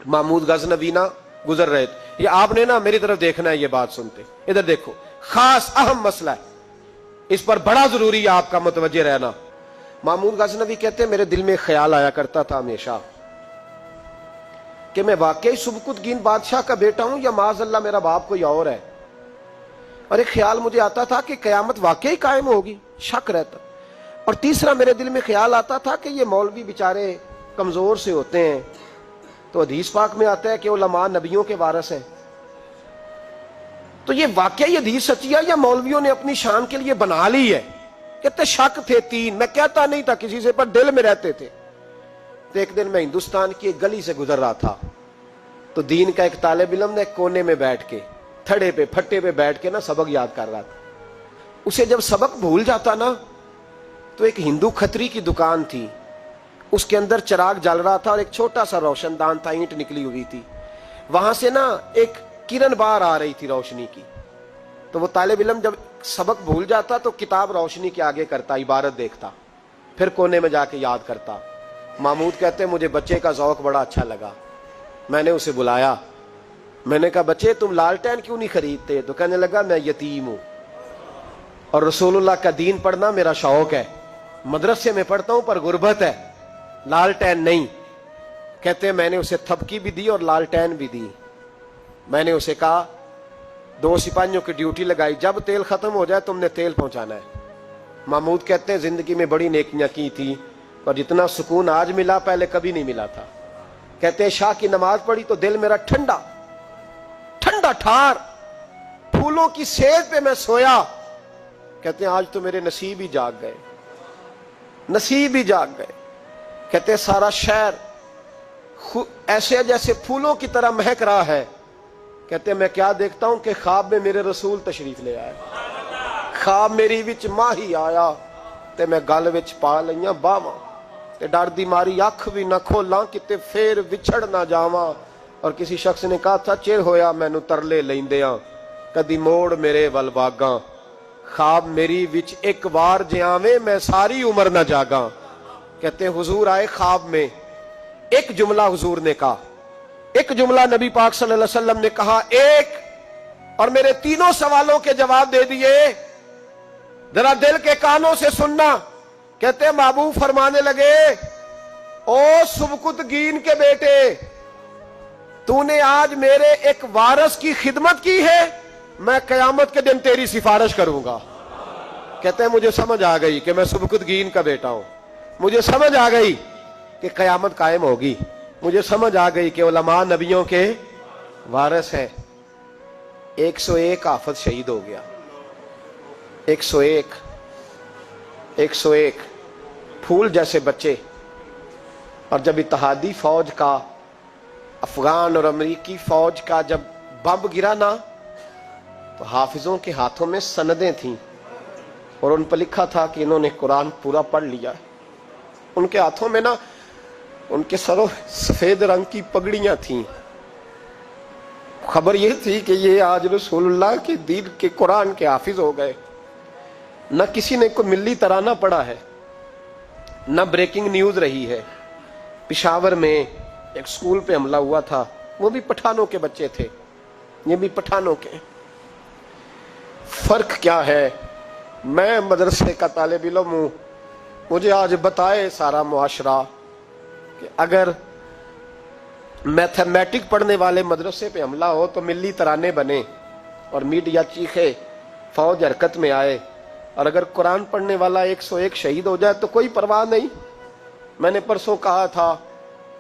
महमूद गजनवी ना गुजर रहे थे। ये आपने ना मेरी तरफ देखना है, ये बात सुनते इधर देखो, खास अहम मसला है, इस पर बड़ा जरूरी है आपका मुतवज्जे रहना। महमूद गजनवी कहते हैं मेरे दिल में ख्याल आया करता था हमेशा कि मैं वाकई सुबकुतगीन बादशाह का बेटा हूं या माज़अल्लाह मेरा बाप कोई और है। और एक ख्याल मुझे आता था कि कयामत वाकई कायम होगी, शक रहता। और तीसरा मेरे दिल में ख्याल आता था कि ये मौलवी बेचारे कमजोर से होते हैं, तो हदीस पाक में आता है कि उलमा नबियों के वारिस हैं। तो ये वाकई हदीस सच्ची है या मौलवियों ने अपनी शान के लिए बना ली है? कहते शक थे तीन, मैं कहता नहीं था किसी से, पर दिल में रहते थे। तो एक दिन मैं हिंदुस्तान की एक गली से गुजर रहा था, तो दीन का एक तालिब इल्म ने कोने में बैठ के थड़े पे फट्टे पे बैठ के ना सबक याद कर रहा था। उसे जब सबक भूल जाता ना, तो एक हिंदू खत्री की दुकान थी, उसके अंदर चिराग जल रहा था और एक छोटा सा रोशनदान था, ईंट निकली हुई थी, वहां से ना एक किरण बाहर आ रही थी रोशनी की। तो वो तालिब इल्म जब सबक भूल जाता तो किताब रोशनी के आगे करता, इबारत देखता, फिर कोने में जाके याद करता। महमूद कहते मुझे बच्चे का ज़ौक बड़ा अच्छा लगा, मैंने उसे बुलाया, मैंने कहा बच्चे तुम लालटेन क्यों नहीं खरीदते? तो कहने लगा मैं यतीम हूं और रसूलुल्लाह का दीन पढ़ना मेरा शौक है, मदरसे में पढ़ता हूं पर गुर्बत है, लालटेन नहीं। कहते मैंने उसे थपकी भी दी और लालटेन भी दी। मैंने उसे कहा 2 सिपाहियों की ड्यूटी लगाई, जब तेल खत्म हो जाए तुमने तेल पहुंचाना है। महमूद कहते हैं जिंदगी में बड़ी नेकियां की थी, पर जितना सुकून आज मिला पहले कभी नहीं मिला था। कहते हैं शाह की नमाज पढ़ी तो दिल मेरा ठंडा ठंडा ठार, फूलों की सेज पे मैं सोया। कहते हैं आज तो मेरे नसीब ही जाग गए, नसीब ही जाग गए। कहते हैं सारा शहर ऐसे जैसे फूलों की तरह महक रहा है। कहते हैं मैं क्या देखता हूं कि ख्वाब में मेरे रसूल तशरीफ ले आए, ख्वाब मेरी विच माही आया ते मैं गल विच पा लईयां बावां ते डर दी मारी अख भी ना खोलां किते फेर विछड़ ना जावां। और किसी शख्स ने कहा था चिर होया मैनू तरले लैंदियां कदी मोड़ मेरे वल बागां, ख्वाब मेरी विच एक बार जे आवे मैं सारी उम्र ना जागा। कहते हैं हुजूर आए ख्वाब में, एक जुमला हुजूर ने कहा, एक जुमला नबी पाक सल्लल्लाहु अलैहि वसल्लम ने कहा एक, और मेरे तीनों सवालों के जवाब दे दिए। जरा दिल के कानों से सुनना। कहते महबूब फरमाने लगे ओ सुबकुतगीन के बेटे, तूने आज मेरे एक वारिस की खिदमत की है, मैं कयामत के दिन तेरी सिफारिश करूंगा। कहते हैं मुझे समझ आ गई कि मैं सुबकुतगीन का बेटा हूं, मुझे समझ आ गई कि कयामत कायम होगी, मुझे समझ आ गई कि उलमा नबियों के वारिस हैं। 101 हाफिज शहीद हो गया, 101 फूल जैसे बच्चे। और जब इत्तेहादी फौज का, अफगान और अमेरिकी फौज का जब बम गिरा ना, तो हाफिजों के हाथों में सनदें थीं और उन पर लिखा था कि इन्होंने कुरान पूरा पढ़ लिया। उनके हाथों में ना उनके सरों सफेद रंग की पगड़ियां थीं। खबर यह थी कि ये आज रसूलुल्लाह के दीन के कुरान के हाफिज हो गए। न किसी ने कोई मिल्ली तराना पढ़ा है, न ब्रेकिंग न्यूज रही है। पिशावर में एक स्कूल पे हमला हुआ था, वो भी पठानों के बच्चे थे, ये भी पठानों के। फर्क क्या है? मैं मदरसे का तालिब इल्म हूं, मुझे आज बताए सारा मुआशरा कि अगर मैथमेटिक पढ़ने वाले मदरसे पे हमला हो तो मिल्ली तराने बने और मीडिया चीखे, फौज हरकत में आए, और अगर कुरान पढ़ने वाला 101 शहीद हो जाए तो कोई परवाह नहीं। मैंने परसों कहा था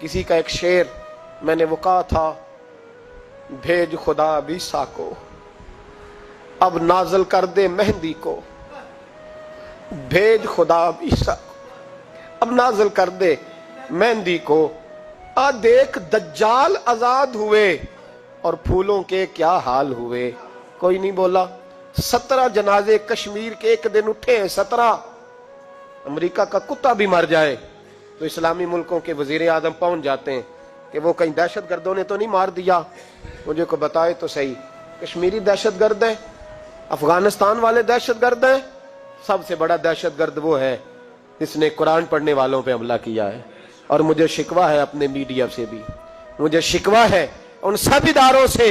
किसी का एक शेर, मैंने वो कहा था भेज खुदा बीसा को अब नाजल कर दे मेहंदी को, भेज खुदा बीसा को अब नाजल कर दे मेहंदी को। आ देख दज्जाल आजाद हुए और फूलों के क्या हाल हुए। कोई नहीं बोला। 17 जनाजे कश्मीर के एक दिन उठे हैं, 17। अमेरिका का कुत्ता भी मर जाए तो इस्लामी मुल्कों के वजीर आजम पहुंच जाते हैं कि वो कहीं दहशत गर्दों ने तो नहीं मार दिया। मुझे को बताए तो सही, कश्मीरी दहशत गर्द है, अफगानिस्तान वाले दहशत गर्द हैं, सबसे बड़ा दहशत गर्द वो है जिसने कुरान पढ़ने वालों पे हमला किया है। और मुझे शिकवा है अपने मीडिया से भी मुझे शिकवा है उन सब इदारों से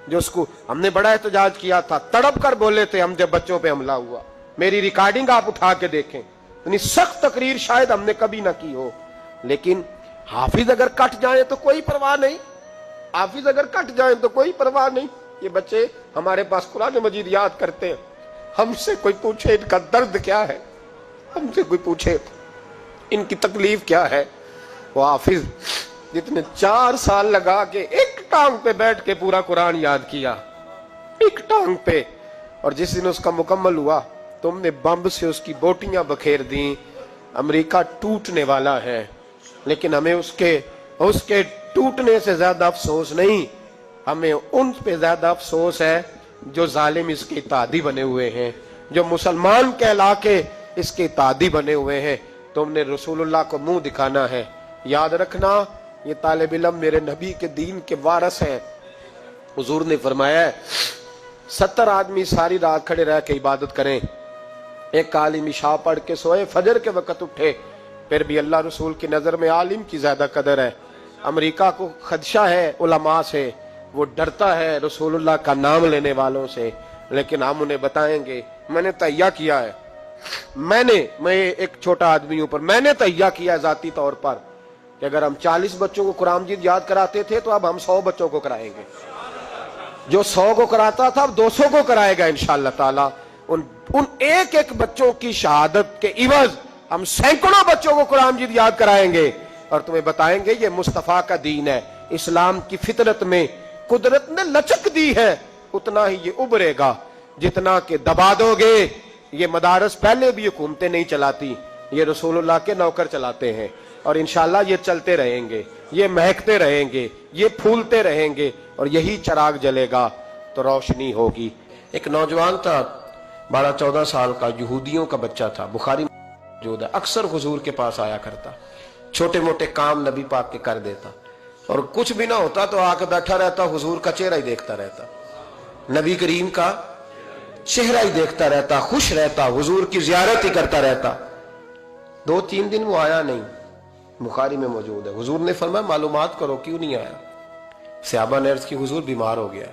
जो उसको हमने बड़ा एहतजाज किया था, तड़प कर बोले थे हम जब बच्चों पे हमला हुआ। मेरी रिकॉर्डिंग आप उठा के देखें, इतनी सख्त तकरीर शायद हमने कभी ना की हो। लेकिन हाफिज अगर कट जाए तो कोई परवाह नहीं, हाफिज अगर कट जाए तो कोई परवाह नहीं। ये बच्चे हमारे पास कुरान मजीद याद करते हैं, हमसे कोई पूछे इनका दर्द क्या है, हमसे कोई पूछे इनकी तकलीफ क्या है। वो हाफिज जितने 4 साल लगा के एक टांग पे बैठ के पूरा कुरान याद किया, एक टांग पे, और जिस दिन उसका मुकम्मल हुआ तुमने बम से उसकी बोटियां बखेर दी। अमेरिका टूटने वाला है, लेकिन हमें उसके टूटने से ज्यादा अफसोस नहीं, हमें उन पे ज्यादा अफसोस है जो जालिम इसके तादी बने हुए हैं, जो मुसलमान कहला के इसके तादी बने हुए हैं। तुमने रसूलुल्लाह को मुंह दिखाना है। याद रखना, ये तालिब इल्म मेरे नबी के दीन के वारस हैं। हुजूर ने फरमाया है 70 आदमी सारी रात खड़े रह के इबादत करें, एक आलिम इशा पढ़ के सोए, फजर के वक्त उठे, फिर भी अल्लाह रसूल की नजर में आलिम की ज्यादा कदर है। अमेरिका को खदशा है उलमा से, वो डरता है रसूलुल्लाह का नाम लेने वालों से, लेकिन हम उन्हें बताएंगे। मैंने तैया किया है, मैं एक छोटा आदमी हूं, पर मैंने तैया किया है जाती तौर पर कि अगर हम 40 बच्चों को कुरान मजीद याद कराते थे तो अब हम 100 बच्चों को कराएंगे। जो 100 को कराता था अब 200 को कराएगा इंशाअल्लाह ताला। उन एक बच्चों की शहादत के इवज हम सैकड़ों बच्चों को कुरान मजीद याद कराएंगे और तुम्हें बताएंगे ये मुस्तफा का दीन है। इस्लाम की फितरत में कुदरत ने लचक दी है, उतना ही ये उभरेगा जितना के दबा दोगे। ये मदारस पहले भी हुकूमतें नहीं चलाती, ये रसूलुल्लाह के नौकर चलाते हैं, और इंशाअल्लाह ये चलते रहेंगे, ये महकते रहेंगे, ये फूलते रहेंगे, और यही चिराग जलेगा तो रोशनी होगी। एक नौजवान था 12-14 साल का, यहूदियों का बच्चा था, बुखारी मौजूद है, अक्सर हुजूर के पास आया करता, छोटे मोटे काम नबी पाक के कर देता, और कुछ भी ना होता तो आके बैठा रहता, हुजूर का चेहरा ही देखता रहता, नबी करीम का चेहरा ही देखता रहता, खुश रहता, हुजूर की जियारत ही करता रहता। 2-3 दिन वो आया नहीं, बुखारी में मौजूद है। हुजूर ने फरमाया मालूमात करो क्यों नहीं आया। सहाबा ने अर्ज की हुजूर बीमार हो गया,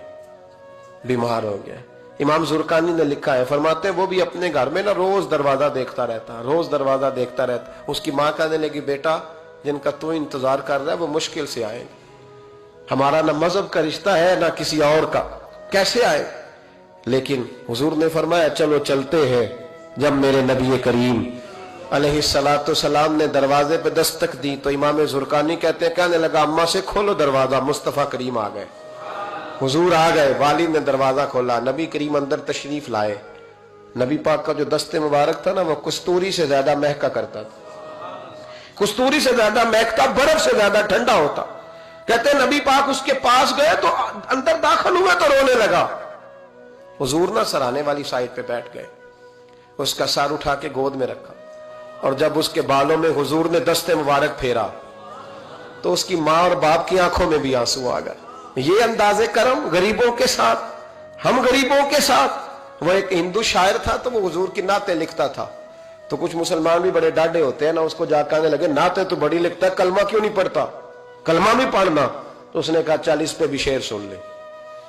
बीमार हो गया। इमाम जुरकानी ने लिखा है, फरमाते हैं वो भी अपने घर में ना रोज दरवाजा देखता रहता, रोज दरवाजा देखता रहता। उसकी माँ कहने लगी बेटा जिनका तू इंतजार कर रहा है वो मुश्किल से आएंगे, हमारा ना मजहब का रिश्ता है ना किसी और का, कैसे आए। लेकिन हुजूर ने फरमाया चलो चलते हैं। जब मेरे नबी करीम अलैहिस्सलातु सलाम ने दरवाजे पे दस्तक दी तो इमाम जुरकानी कहते हैं कहने लगा अम्मा से खोलो दरवाजा, मुस्तफा करीम आ गए, हुजूर आ गए। वालिद ने दरवाजा खोला, नबी करीम अंदर तशरीफ लाए। नबी पाक का जो दस्ते मुबारक था ना वो कस्तूरी से ज्यादा महका करता था, कस्तूरी से ज्यादा महकता, बर्फ से ज्यादा ठंडा होता। कहते नबी पाक उसके पास गए तो अंदर दाखिल हुए तो रोने लगा। हुजूर ना सराहने वाली साइड पे बैठ गए, उसका सर उठा के गोद में रखा, और जब उसके बालों में हुजूर ने दस्ते मुबारक फेरा तो उसकी माँ और बाप की आंखों में भी आंसू आ गए। ये अंदाजे करम गरीबों के साथ, हम गरीबों के साथ। वो एक हिंदू शायर था तो वो हुजूर की नाते लिखता था, तो कुछ मुसलमान भी बड़े डाढ़े होते हैं ना, उसको जाकर कहने लगे नाते तो बड़ी लिखता है, कलमा क्यों नहीं पढ़ता, कलमा भी पढ़ना। तो उसने कहा चल इस पे भी शेर सुन ले,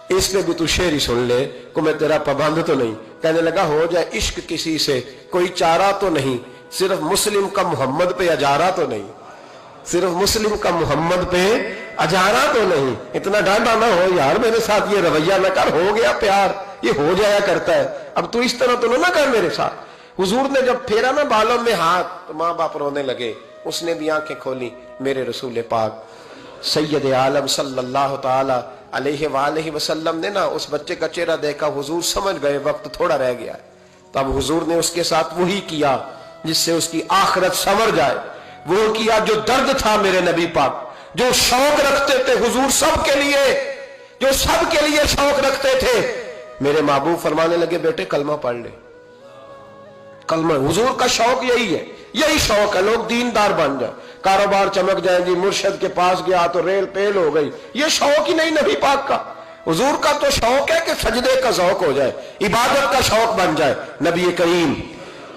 इस पे भी तू शेर ही सुन ले, को मैं तेरा पाबंद तो नहीं। कहने लगा हो जाए इश्क किसी से कोई चारा तो नहीं, सिर्फ मुस्लिम का मोहम्मद पे अजारा तो नहीं, सिर्फ मुस्लिम का मोहम्मद पे अजारा तो नहीं। इतना डांटा ना हो यार, मेरे साथ ये रवैया ना कर, हो गया प्यार, ये हो जाया करता है, अब तू इस तरह तो ना कर मेरे साथ। हुजूर ने जब फेरा ना बालों में हाथ तो माँ बाप रोने लगे, उसने भी आंखें खोली। मेरे रसूल पाक सैयद आलम सल्लल्लाहु ताला अलैहि वसल्लम ने ना उस बच्चे का चेहरा देखा, हुजूर समझ गए वक्त थोड़ा रह गया। तब हुजूर ने उसके साथ वही किया जिससे उसकी आखिरत संवर जाए, वो किया जो दर्द था मेरे नबी पाक, जो शौक रखते थे हुजूर सब के लिए, जो सब के लिए शौक रखते थे। मेरे महबूब फरमाने लगे बेटे कलमा पढ़ ले, कलमा। हुजूर का शौक यही है, यही शौक है लोग दीनदार बन जाए, कारोबार चमक जाए, जी मुर्शद के पास गया तो रेल पेल हो गई, ये शौक ही नहीं नबी पाक का। हुजूर का तो शौक है कि सजदे का शौक हो जाए, इबादत का शौक बन जाए। नबी करीम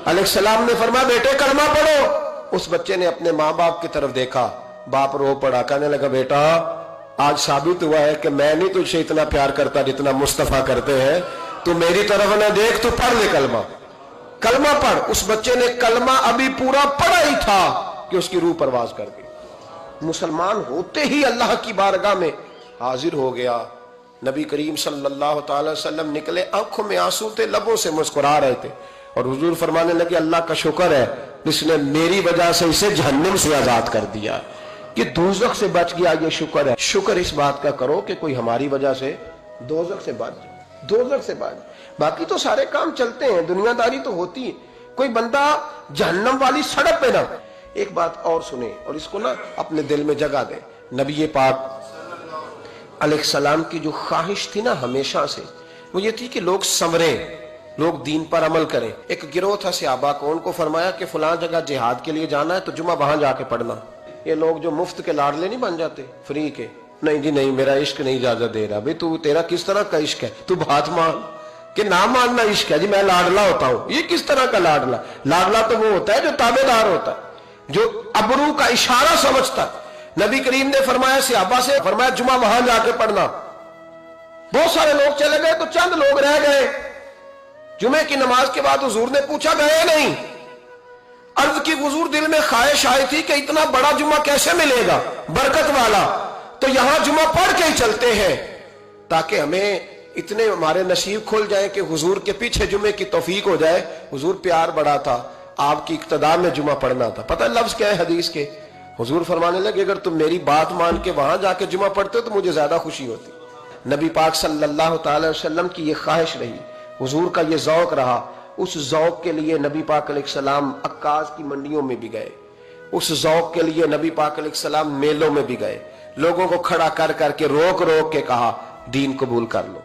अलैहिस्सलाम ने फरमाया बेटे कलमा पढ़ो। उस बच्चे ने अपने माँ बाप की तरफ देखा, बाप रो पड़ा, कहने लगा बेटा आज साबित हुआ है कि मैं नहीं तुझसे इतना प्यार करता जितना मुस्तफा करते हैं, तू मेरी तरफ न देख, तू पढ़ ले कलमा, कलमा पढ़। उस बच्चे ने कलमा अभी पूरा पढ़ा ही था कि उसकी रूह परवाज कर गई। मुसलमान होते ही अल्लाह की बारगाह में हाजिर हो गया। नबी करीम सल्लल्लाहु अलैहि वसल्लम निकले, आंखों में आंसू थे, लबों से मुस्कुरा रहे थे, और हुजूर फरमाने लगे अल्लाह का शुक्र है जिसने मेरी वजह से इसे जहन्नुम से आजाद कर दिया, कि दोज़ख से बच गया, ये शुक्र है। शुक्र इस बात का करो कि कोई हमारी वजह से दोज़ख से बच जाए, दोज़ख से बच। बाकी तो सारे काम चलते हैं, दुनियादारी तो होती है, कोई बंदा जहन्नम वाली सड़क पे ना। एक बात और सुने और इसको ना अपने दिल में जगा दे। नबी पाक अलैहिस्सलाम की जो ख्वाहिश थी ना हमेशा से, वो ये थी कि लोग संवरें, लोग दीन पर अमल करें। एक गिरोह था सहाबा को, उनको फरमाया कि फलां जगह जिहाद के लिए जाना है तो जुमा वहां जाके पढ़ना। ये लोग जो मुफ्त के लाडले नहीं बन जाते, फ्री के, नहीं जी नहीं, मेरा इश्क नहीं इजाजत दे रहा। भाई तू, तेरा किस तरह का इश्क है? तू बात मान कि ना मानना इश्क है जी, मैं लाडला होता हूं। ये किस तरह का लाडला? लाडला तो वो होता है जो ताबेदार होता है, जो अबरू का इशारा समझता है। नबी करीम ने फरमाया सहाबा से, फरमाया जुमा वहां जाके पढ़ना। बहुत सारे लोग चले गए तो चंद लोग रह गए। जुमे की नमाज के बाद हुजूर ने पूछा, गए नहीं? अर्ज की हुजूर, दिल में ख्वाहिश आई थी कि इतना बड़ा जुमा कैसे मिलेगा बरकत वाला, तो यहां जुमा पढ़ के ही चलते हैं ताकि हमें इतने हमारे नसीब खुल जाए कि हुजूर के पीछे जुमे की तौफीक हो जाए। हुजूर प्यार बड़ा था, आपकी इक्तदा में जुमा पढ़ना था। पता है लफ्ज क्या है हदीस के? हुजूर फरमाने लगे अगर तुम मेरी बात मान के वहां जाके जुमा पढ़ते तो मुझे ज्यादा खुशी होती। नबी पाक सल्लल्लाहु अलैहि वसल्लम की ये ख्वाहिश रही, हुजूर का ये ज़ौक़ रहा। उस ज़ौक़ के लिए नबी पाक अलैहिस्सलाम अक्काज़ की मंडियों में भी गए, उस ज़ौक़ के लिए नबी पाक अलैहिस्सलाम मेलों में भी गए, लोगों को खड़ा कर करके रोक रोक के कहा दीन कबूल कर लो।